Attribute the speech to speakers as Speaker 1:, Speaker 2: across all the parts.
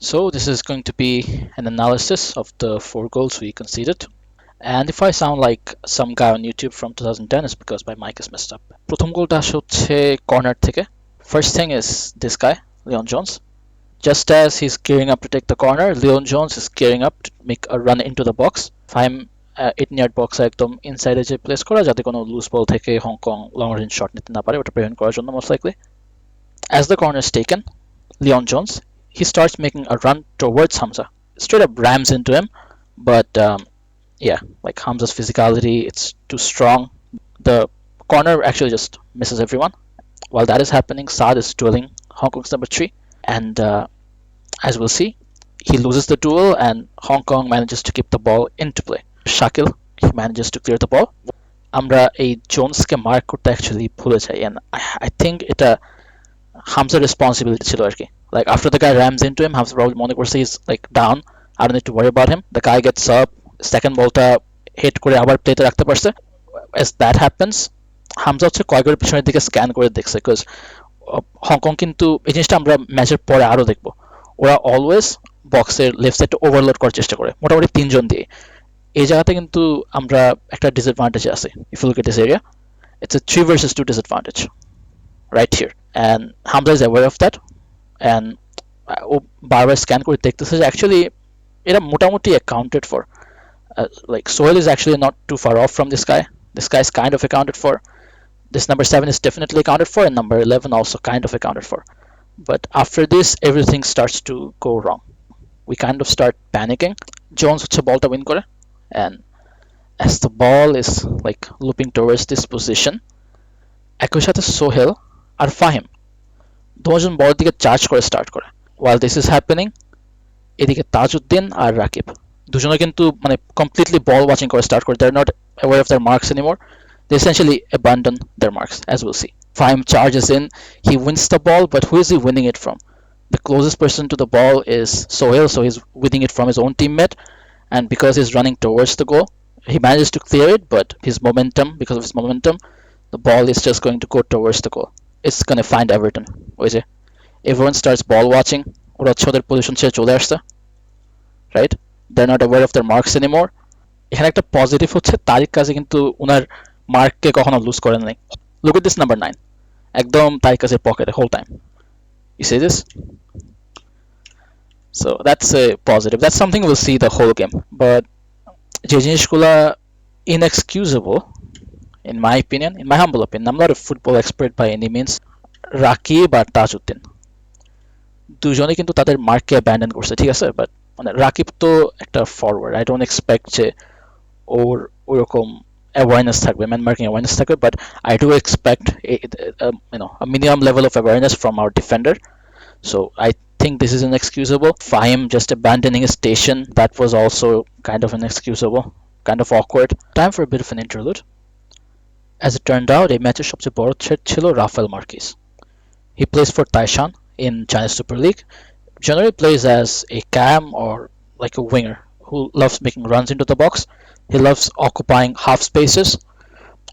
Speaker 1: So this is going to be an analysis of the 4 goals we conceded. And if I sound like some guy on YouTube from 2010, it's because my mic is messed up. প্রথম গোলটা আসে হচ্ছে corner থেকে. First thing is this guy, Leon Jones. Just as he's gearing up to take the corner, Leon Jones is gearing up to make a run into the box. Fahim 18-yard box একদম ইনসাইডে যে place করা যাতে কোনো loose বল থেকে Hong Kong long range shot নিতে না পারে, ওটা প্রিভেন্ট করার জন্য most likely. As the corner is taken, Leon Jones, he starts making a run towards Hamza. Straight up rams into him, but yeah, like Hamza's physicality, it's too strong. The corner actually just misses everyone. While that is happening, Saad is dueling Hong Kong's number 3, and as we'll see, he loses the duel and Hong Kong manages to keep the ball into play. Shakil, he manages to clear the ball. আমরা এই জোনসকে mark করতে actually ভুলে যাই, and I think এটা Hamza's responsibility ছিল আর কি. Like after the guy rams into him, Hamza probably মনে করছে he's like down, I don't need to worry about him. The guy gets up, second বলটা hit করে আবার প্লেতে রাখতে পারছে. As that happens, হামজা হচ্ছে কয়েকবার পিছনের দিকে স্ক্যান করে দেখছে, বিকজ হংকং কিন্তু এই জিনিসটা আমরা ম্যাচের পরে আরো দেখবো, ওরা অলওয়েজ বক্সের লেফট সাইডটা ওভারলোড করার চেষ্টা করে মোটামুটি 3 জন দিয়ে. এই জায়গাতে কিন্তু আমরা একটা ডিসঅ্যাডভান্টেজে আছি. If you look at this area, it's a 3 versus 2 disadvantage right here, and Hamza is aware of that, and ও বারবার স্ক্যান করে দেখতেছে যে অ্যাকচুয়ালি এটা মোটামুটি accounted for. Like Sohail is actually not too far off from this guy. This guy is kind of accounted for. This number 7 is definitely accounted for, and number 11 also kind of accounted for. But after this, everything starts to go wrong. We kind of start panicking. Jones হচ্ছে বলটা win করে, and as the ball is like looping towards this position, একই সাথে সোহেল আর ফাহিম দুজন বল দিকে charge করে start করে. While this is happening, এদিকে তাজউদ্দিন আর রাকিব দুজনে কিন্তু মানে কমপ্লিটলি বল ওয়াচিং করে স্টার্ট করে. They're not aware of their marks anymore. They essentially abandon their marks, as we'll see. Fahim charges in, he wins the ball, but who is he winning it from? The closest person to the ball is Sohail, so he's winning it from his own teammate, and because he's running towards the goal, he manages to clear it, but because of his momentum, the ball is just going to go towards the goal. It's going to find Everton. ওই যে everyone starts ball watching, ওরা হচ্ছে ওদের position ছেড়ে চলে আসছে, right? They're not aware of their marks anymore. এখানে একটা পজিটিভ হচ্ছে তারিক কাজী কিন্তু উনার মার্ককে কখনো লুজ করেন নাই. Look at this number 9. একদম তারিক কাজীর পকেটে whole time. You see this? So that's a positive. That's something we'll see the whole game. But যে জিনিসগুলা inexcusable, in my opinion, in my humble opinion, I'm not a football expert by any means. Rakib আর তাজউদ্দিন দুজনেই কিন্তু তাদের মার্ককে abandon করছে, ঠিক আছে, but মানে রাকিব তো একটা ফরওয়ার্ড, আই ডোন্ট এক্সপেক্ট যে ওর ওরকম awareness থাকবে, ম্যান মার্কিং awareness থাকবে, but I do expect a minimum level of awareness from our defender. So I think this is inexcusable. Fahim just abandoning his station, that was also kind of inexcusable, kind of awkward. Time for a bit of an interlude. As it turned out, এই ম্যাচের সবচেয়ে বড় threat ছিল Rafael Marquez. He plays for Taishan in China Super League. Generally plays as a cam or like a winger who loves making runs into the box. He loves occupying half spaces,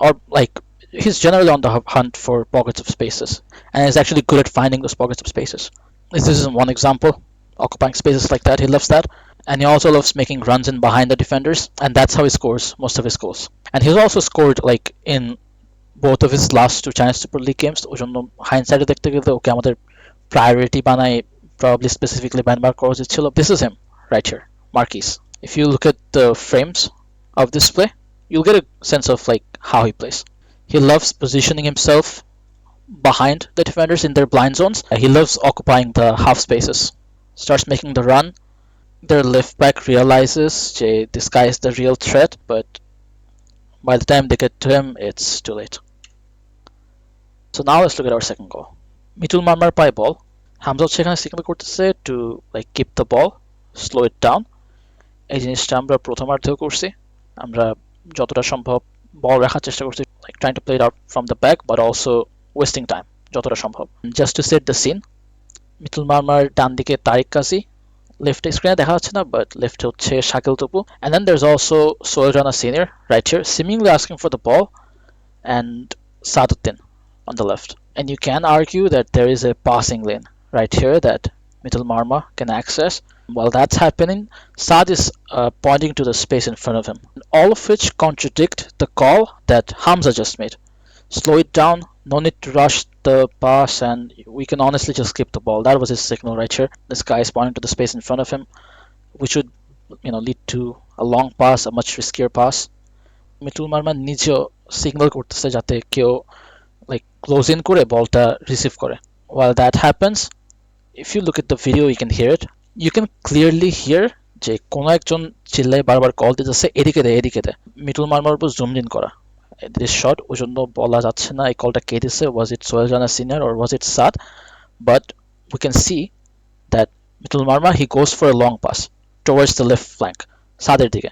Speaker 1: or like he's generally on the hunt for pockets of spaces, and is actually good at finding those pockets of spaces. This is one example, occupying spaces like that. He loves that, and he also loves making runs in behind the defenders, and that's how he scores most of his goals. And he's also scored like in both of his last 2 China Super League games. ওই জন্য হাইন্ডসাইডে দেখতে গেলে ওকে আমাদের priority বানাই, probably specifically ব্যানবার করা উচিত ছিল. This is him right here, Marquis. If you look at the frames of this play, you'll get a sense of like how he plays. He loves positioning himself behind the defenders in their blind zones. He loves occupying the half spaces. Starts making the run. Their left back realizes this guy is the real threat, but by the time they get to him, it's too late. So now let's look at our second goal. Mitul Marmar পায় বল, হামজা হচ্ছে এখানে signal করতেছে to like keep the ball, slow it down. এই জিনিসটা আমরা প্রথমার্ধেও করছি. আমরা যতটা সম্ভব বল রাখার চেষ্টা করছি, like trying to play it out from the back, but also wasting time যতটা সম্ভব. Just to set the scene, Mitul মারমার ডান দিকে তারিক কাজী, লেফটে স্ক্রিনে দেখা যাচ্ছে না, but লেফটে হচ্ছে Shakil Tapu, and then there's also Sohail Rana Senior right here, seemingly asking for the ball, and Saduddin on the left. And you can argue that there is a passing lane right here that Mittal Marma can access. While that's happening, Saad is pointing to the space in front of him, all of which contradict the call that Hamza just made. Slow it down, no need to rush the pass, and we can honestly just skip the ball. That was his signal right here. This guy is pointing to the space in front of him, which would lead to a long pass, a much riskier pass. Mitul Marma নিজেও signal করতেছে যাতে কেউ like close in করে বলটা receive করে. While that happens, if you look at the video, you can hear it. You can clearly hear যে কোনো একজন চিল্লায় বারবার কল দিতেছে এদিকে দে এদিকে দে. মিটুল মার্মার উপর জুম ইন করা. This shot ওই জন্য বলা যাচ্ছে না এই কলটা কে দিছে, was it Sohel Rana senior or was it Saad, but we can see that Mitul Marma he goes for a long pass towards the left flank সাদের দিকে.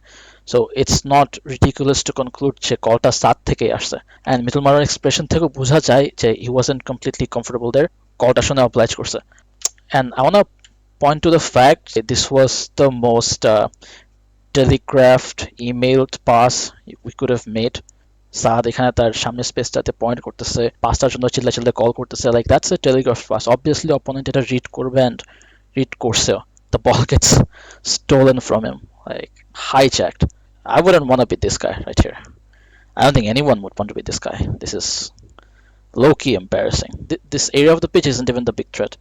Speaker 1: So it's not ridiculous to conclude যে কলটা সাদ থেকেই আসছে, and মিটুল মার্মার এক্সপ্রেশন থেকে বোঝা যায় যে he wasn't completely comfortable there. কলটা শুনে oblige করছে. And I want to point to the fact that this was the most telegraphed, emailed pass we could have made. সাদ এখানে তার সামনের স্পেসটাতে পয়েন্ট করতেছে, পাঁচটার জন্য চিল্লা চিল্লা কল করতেছে, like that's a telegraphed pass. Obviously opponent এটা read করবে and read করছেও. The ball gets stolen from him, like hijacked. I wouldn't want to be this guy right here. I don't think anyone would want to be this guy. This is low-key embarrassing. This area of the pitch isn't even the big threat.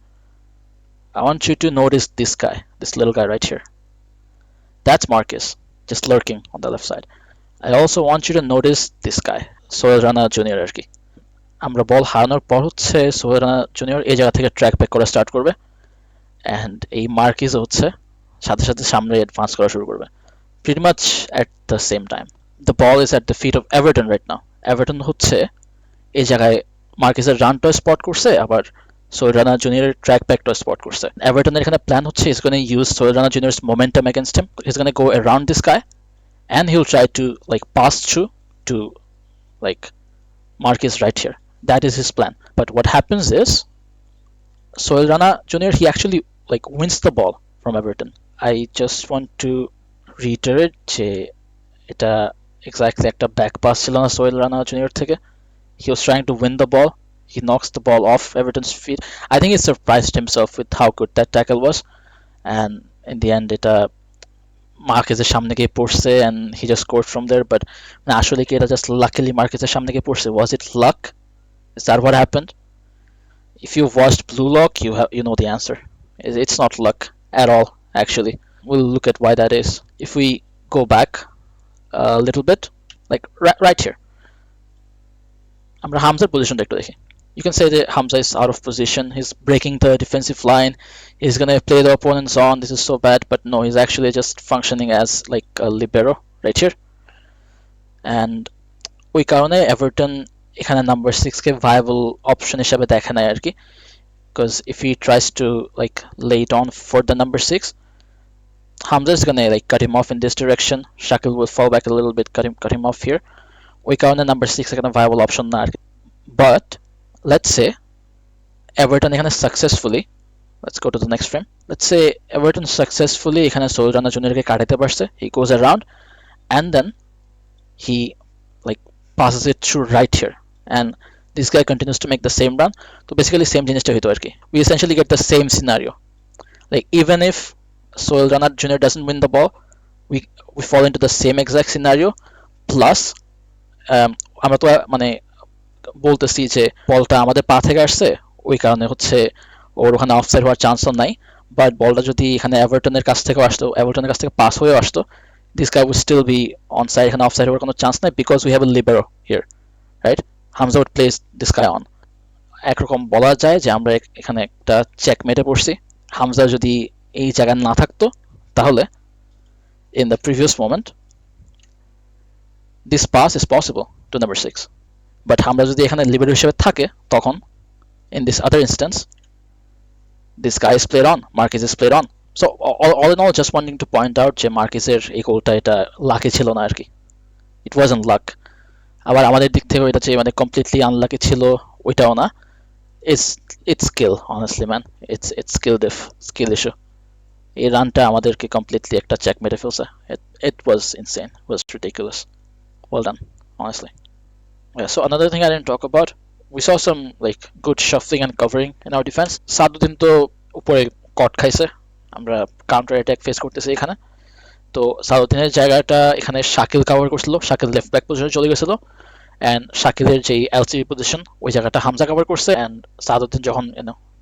Speaker 1: I want you to notice this guy, this little guy right here. That's Marcus, just lurking on the left side. I also want you to notice this guy, Sohel Rana junior আর কি. আমরা বল হারানোর পর হচ্ছে Sohel Rana junior এই জায়গা থেকে track back করা স্টার্ট করবে, অ্যান্ড এই মার্কিস হচ্ছে সাথে সাথে সামনে অ্যাডভান্স করা শুরু করবে, pretty much at the same time. The ball is at the feet of Everton right now. Everton হচ্ছে এই জায়গায় মার্কিসের রানটা স্পট করছে, আবার সোহেল রানা জুনিয়রের ট্র্যাক ব্যাকটা স্পট করছে. এভারটনের এখানে প্ল্যান হচ্ছে he's going to use Sohel Rana জুনিয়র's momentum against him. He's going to go around this guy and he'll try to like pass through to like Marcus right here. That is his plan. But what happens is Sohail Rana Jr. he actually like wins the ball from Everton. I just want to reiterate যে এটা exactly একটা back pass ছিল না Sohel Rana junior থেকে. He was trying to win the ball. He knocks the ball off Everton's feet. I think he surprised himself with how good that tackle was, and in the end এটা মার্কেজের সামনে গিয়ে পড়ছে and he just scored from there. But আসলে কি এটা just luckily মার্কেজের সামনে গিয়ে পড়ছে? Was it luck? Is that what happened? If you've watched Blue Lock, you know the answer. It's not luck at all, actually. We'll look at why that is. If we go back a little bit, like right here, আমরা হামজার পজিশনটা একটু দেখি. You can say that Hamza is out of position. He's breaking the defensive line. He's gonna play the opponents on. This is so bad, but no, he's actually just functioning as like a libero right here. And ওই কারণে Everton এখানে number 6 কে viable option হিসেবে দেখে না আর কি, because if he tries to like lay it on for the number 6, Hamza is gonna like cut him off in this direction. Shakil will fall back a little bit, cut him off here. ওই কারণে number 6 এখানে viable option না আর কি. But let's say Everton এখানে successfully, let's go to the next frame. Let's say Everton successfully এখানে সোহেল রানা জুনিয়রকে কাটাতে পারছে. He goes around and then he like passes it through right here, and this guy continues to make the same run. So basically same জিনিসটা হইতো আর কি. We essentially get the same scenario. Like even if Sohail Rana Jr. doesn't win the ball, we fall into the same exact scenario. Plus আমরা তো মানে বলতেছি যে বলটা আমাদের পা থেকে আসছে, ওই কারণে হচ্ছে ওর ওখানে অফসাইড হওয়ার চান্সও নাই. বাট বলটা যদি এখানে এভারটনের কাছ থেকে আসতো, এভারটনের কাছ থেকে পাস হয়ে আসতো, this guy would still be onside. এখানে অফসাইড হওয়ার কোনো চান্স নাই because we have a libero here, right? Hamza would place this guy on. একরকম বলা যায় যে আমরা এখানে একটা চেক মেটে পড়ছি. হামজা যদি এই জায়গায় না থাকতো তাহলে in the previous moment this pass is possible to number 6. But Hamza যদি এখানে লিবেরো হিসেবে থাকে তখন in this other instance this guy is played on, Marquez is played on. So all in all, just wanting to point out যে মার্কেজের এই গোলটা এটা lucky ছিল না আর কি. It wasn't luck. আবার আমাদের দিক থেকে এটা যে মানে completely unlucky ছিল ওইটাও না. It's skill, honestly man. It's skill issue. এই রানটা আমাদেরকে completely একটা চেক মেরে ফেলছে. It was insane. It was ridiculous. Well done, honestly. Yeah, so another thing I didn't talk about, we saw some like good shuffling and covering in our defense. Saaduddin তো উপরে কট খাইছে, আমরা counter attack face করতেছি এখানে। তো সালাউদ্দিনের জায়গাটা এখানে Shakil cover করছিল, শাকিল লেফট ব্যাক পজিশনে চলে গেছিল, অ্যান্ড শাকিলের যেই এলসিবি পজিশন ওই জায়গাটা হামজা কভার করছে, অ্যান্ড সালাউদ্দিন যখন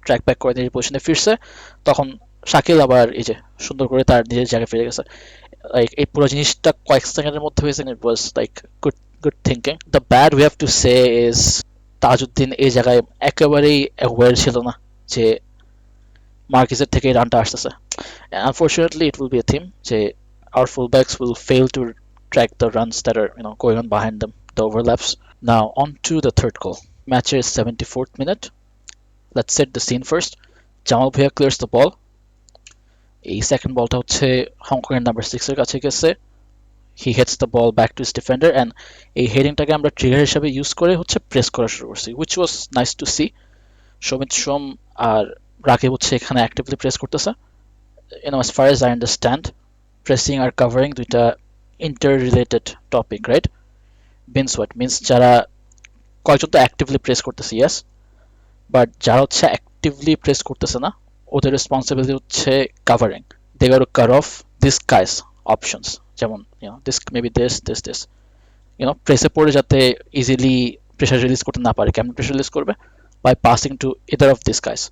Speaker 1: ট্র্যাক ব্যাক করে নিজের পজিশনে ফিরছে তখন শাকিল আবার এই যে সুন্দর করে তার নিজের জায়গায় ফিরে গেছে। লাইক এই পুরো জিনিসটা কয়েক সেকেন্ডের মধ্যে হয়েছে, it was like good thinking. The bad we have to say is Tajuddin এই জায়গায় একেবারেই অ্যাওয়্যার ছিল না যে মার্কিসের থেকে এই রানটা আসতেছে। Unfortunately it will B A theme যে our fullbacks will fail to track the runs that are going on behind them, the overlaps. Now on to the third goal. Match's 74th minute. Let's set the scene first. Jamal Bhaiya clears the ball. এই second বলটা হচ্ছে হংকংয়ের number 6 এর কাছে গেছে। He heads the ball back to his defender, and এই হেডিংটাকে আমরা ট্রিগার হিসেবে ইউজ করে হচ্ছে প্রেস করা শুরু করছি, which was nice to see. Samit Som আর রাকিব হচ্ছে এখানে অ্যাক্টিভলি প্রেস করতেছে। as far as I understand, pressing আর covering দুইটা interrelated topic, right? Means what? Means যারা কয়েকজন তো অ্যাক্টিভলি প্রেস করতেছে, yes, বাট যারা হচ্ছে অ্যাক্টিভলি প্রেস করতেছে না ওদের রেসপন্সিবিলিটি হচ্ছে covering. They got to cut off this guys options, যেমন দিস মেবি দিস প্রেসে পড়ে যাতে ইজিলি প্রেশার রিলিজ করতে না পারে। কেমন প্রেশার রিলিজ করবে? By passing to either of this guys,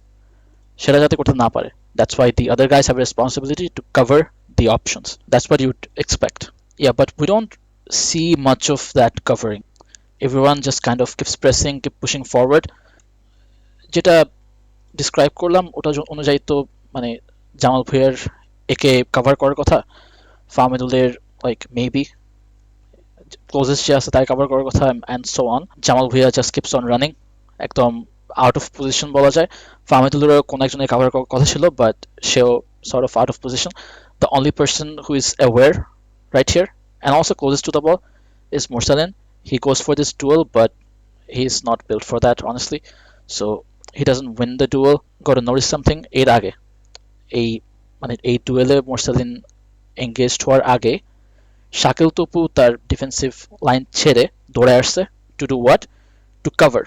Speaker 1: সেটা যাতে করতে না পারে। That's why the other guys have a responsibility to cover the options. That's what you'd expect. Yeah, but we don't see much of that covering. Everyone just kind of keeps pressing, keep pushing forward. যেটা describe করলাম ওটা অনুযায়ী তো মানে জামাল ভুঁইয়ার একে cover করার কথা, ফাহমিদুলের like maybe closest যে আছে তাই কভার করার কথা, and so on. Jamal Bhuiyan just keeps on running, একদম আউট অফ পজিশন বলা যায়। ফাহমিদুলেরও কোনো একজনের কভার করার কথা ছিল, বাট সেও sort of out of position. The only person who is aware right here and also closest to the ball is Mursalin. He goes for this duel, but he's not built for that, honestly. So he doesn't win the duel. Got to notice something. এর আগে এই ডুয়েলে Morsalin engaged হওয়ার আগে শাকিল তপু তার defensive line ছেড়ে দৌড়ে আসছে to do what? To cover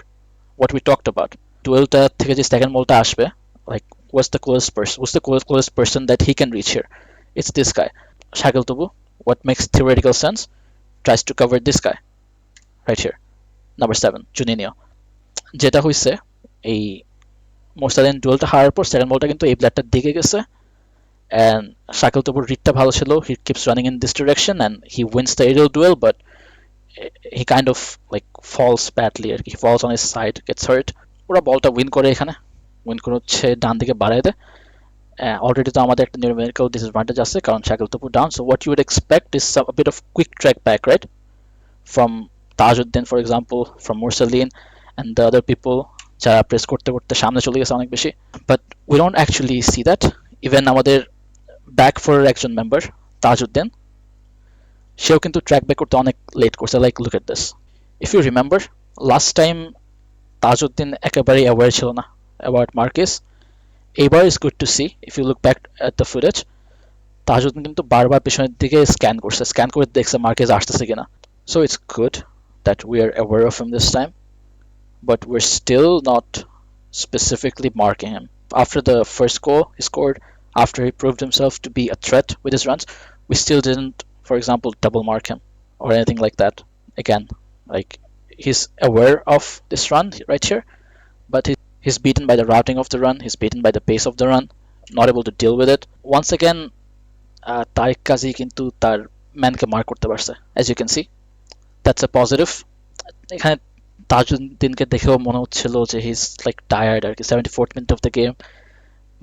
Speaker 1: what we talked about. ডুয়েলটা থেকে যে সেকেন্ড বলটা আসবে, like what's the closest person that he can reach here? It's this guy, Shakil Tubu. What makes theoretical sense? Tries to cover this guy right here, number 7, Juninho. যেটা হইছে এই মোরসালিন ডুয়েলটা হারার পর সেকেন্ড বলটা কিন্তু এই প্লেয়ারটার দিকে গেছে, and Shakil Tubuর রিডটা ভালো ছিল, he keeps running in this direction and he wins the aerial duel, but he kind of like falls badly, he falls on his side, gets hurt. ওরা বলটা উইন করে, এখানে উইন করে হচ্ছে ডান দিকে বাড়ায় দেয়। অলরেডি তো আমাদের একটা নিউমেরিক্যাল ডিসঅ্যাডভান্টেজ আছে কারণ Shakil Topu down, so what you would expect is a bit of quick track back, right, from Tajuddin for example, from Mursalin and the other people যারা প্রেস করতে করতে সামনে চলে গেছে অনেক বেশি, but we don't actually see that. Even আমাদের back for একজন মেম্বার তাজউদ্দিন, সেও কিন্তু ট্র্যাক ব্যাক করতে অনেক লেট করছে। Like look at this, if you remember last time Tajuddin একেবারেই অ্যাওয়্যার ছিল না অ্যাবাউট মার্কেস। এইবার is good to see, if you look back at the footage, Tajuddin কিন্তু বারবার পেছনের দিকে স্ক্যান করছে, স্ক্যান করে দেখছে মার্কেস আসতেছে কিনা। So it's good that we are aware of him this time, but we're still not specifically marking him. After the first goal he scored, after he proved himself to be a threat with his runs, we still didn't, for example, double mark him or anything like that. Again, like he's aware of this run right here, but he's beaten by the routing of the run, he's beaten by the pace of the run, not able to deal with it. Once again, Tariq Kazi কিন্তু তার ম্যানকে mark করতে পারছে, as you can see. That's a positive. এখানে তাজউদ্দিনকে দেখেও মনে হচ্ছিল যে he is like tired আর কি, 74th minute of the game.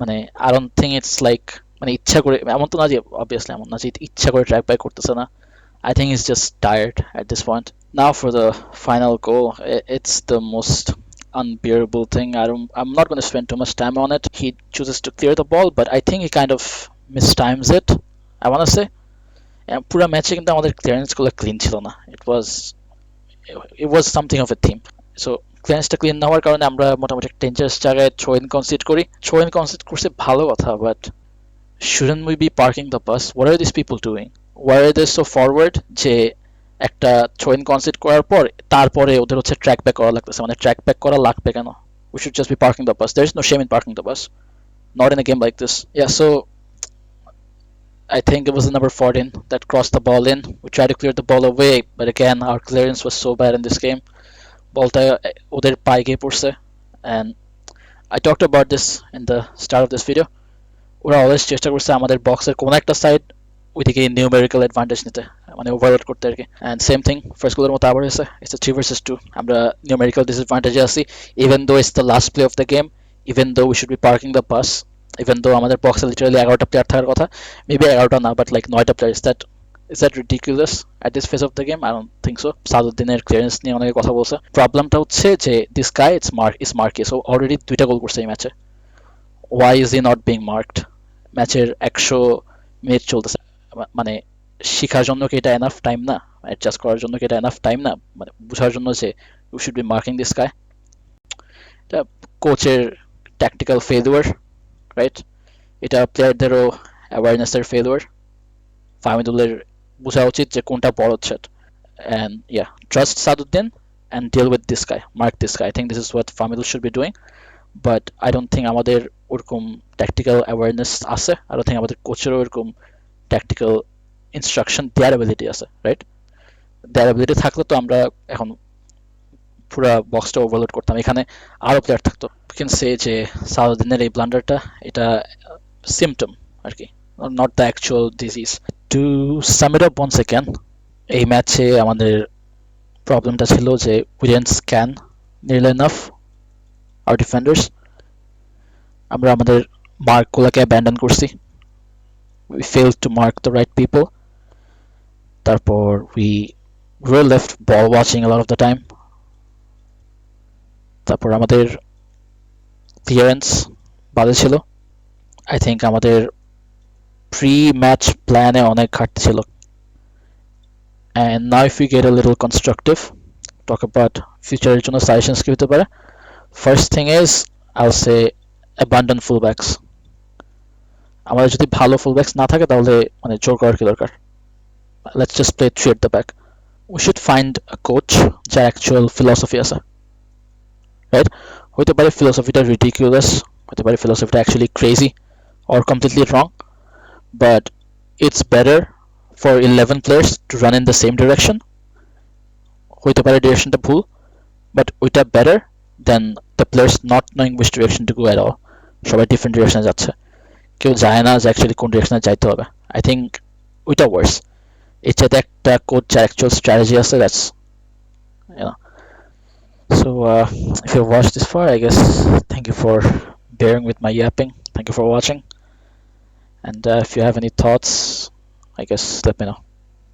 Speaker 1: মানে I don't think it's like মানে ইচ্ছা করে, এমন তো না যে অবভিয়াসলি এমন না যে ইচ্ছা করে ট্র্যাক ব্যাক করতেছে না। I think he's just tired at this point. Now for the final goal, it's the most unbearable thing. I'm not going to spend too much time on it. He chooses to clear the ball, but I think he kind of mistimes it, I want to say. পুরো ম্যাচে কিন্তু আমাদের ক্লিয়ারেন্সগুলো clean ছিল না। it was something of a theme. So ক্লিয়ারেন্সটা clean না হওয়ার কারণে আমরা মোটামুটি একটা ডেঞ্জারাস জায়গায় থ্রো ইন কনসিড করি। থ্রো ইন কনসিড করছে ভালো কথা, but shouldn't we be parking the bus? What are these people doing? Why are they so forward যে একটা থ্রো ইন কনসিড করার পর তারপরে ওদের হচ্ছে ট্র্যাক ব্যাক করা লাগতেছে? মানে ট্র্যাক ব্যাক করা লাগবে কেন? We should just be parking the bus. There is no shame in parking the bus. not in a game like this. Yeah, so I think it was the number 14 that crossed the ball in. We tried to clear the ball away, but again, our clearance was so bad in this game. বলটা ওদের পায়ে গিয়ে পড়ছে, and I talked about this in the start of this video. ওরা always চেষ্টা করছে আমাদের বক্সের কোনো একটা সাইড ওইদিকে নিউমেরিক্যাল অ্যাডভান্টেজ নিতে, মানে ওভারলোড করতে আর কি। অ্যান্ড সেম থিং ফার্স্ট গোলের মতো আবার হয়েছে, ইটস 3 versus 2, আমরা নিউমেরিক্যাল ডিসঅ্যাডভান্টেজে আছি, even though it's the last play of the game, even though we should be parking the bus, even though আমাদের বক্সে লিটারালি 11টা প্লেয়ার থাকার কথা, মেবি 11টা না বাট লাইক 9টা player. Is that ridiculous at this phase of the game? I don't think so. সাদুদ্দিনের clearance নিয়ে অনেকে কথা বলছে। প্রবলেমটা হচ্ছে যে this guy it's marquee, so already 2টা গোল করছে এই ম্যাচে। Why is he not being marked? ম্যাচের 100 মিনিট চলতেছে, মানে শেখার জন্য কি এটা এনাফ টাইম না? অ্যাডজাস্ট করার জন্য কি এটা এনাফ টাইম না? মানে বোঝার জন্য যে you should be marking this guy. এটা কোচের ট্যাকটিক্যাল ফেলিওর, রাইট? এটা প্লেয়ারদেরও অ্যাওয়ারনেসের ফেলিওর। ফাহমিদুলের বোঝা উচিত যে কোনটা বড় threat. And yeah, trust Saduddin and deal with this guy, mark this guy. I think this is what Fahmidul should be doing, but I don't think আমাদের ওরকম ট্যাকটিক্যাল অ্যাওয়ারনেস আছে। আই ডোন্ট থিঙ্ক আমাদের কোচেরও ওরকম ট্যাকটিক্যাল ইনস্ট্রাকশন দেয়ার অ্যাবিলিটি আছে, right? Their ability থাকলে তো আমরা এখন পুরো বক্সটা ওভারলোড করতাম, এখানে আরও প্লেয়ার থাকতো। ক্যান সে যে সালাউদ্দিনের এই ব্লান্ডারটা এটা সিমটম আর কি, not the actual disease. To sum it up once again, এই ম্যাচে আমাদের প্রবলেমটা ছিল যে we didn't scan nearly enough our defenders. আমরা আমাদের মার্কগুলোকে অ্যাব্যান্ডন করছি, we fail to mark the right people. তারপর we were left ball watching a lot of the time. তারপর আমাদের ক্লিয়ারেন্স বাজে ছিল। আই থিঙ্ক আমাদের প্রি ম্যাচ প্ল্যানে অনেক ঘাটতি ছিল। And now if we get a little constructive, talk about ফিউচারের জন্য সাজেশনস কি হতে পারে। First thing is I'll say abandon fullbacks. আমাদের যদি ভালো ফুলব্যাকস না থাকে তাহলে মানে জোর করার কি দরকার? Let's just play 3 at the back. We should find a coach যার অ্যাকচুয়াল ফিলসফি আছে, রাইট? হইতে পারে ফিলসফিটা রিডিকুলাস, হইতে পারে ফিলসফিটা actually crazy or completely wrong, but it's better for 11 players to run in the same direction. হইতে পারে ডিরেকশনটা ভুল, বাট ওইটা better then the players not knowing which direction to go at all. সবাই ডিফারেন্ট ডিরেকশনে যাচ্ছে, কেউ যায় না যে অ্যাকচুয়ালি কোন ডিরেকশনে যাইতে হবে। আই থিঙ্ক ওইটা ওয়ার্স। এর চাইতে একটা কোচ যার অ্যাকচুয়াল স্ট্র্যাটেজি আছে, that's you know. So if you've watched this far, I guess thank you for bearing with my yapping. Thank you for watching, and if you have any thoughts, I guess let me know.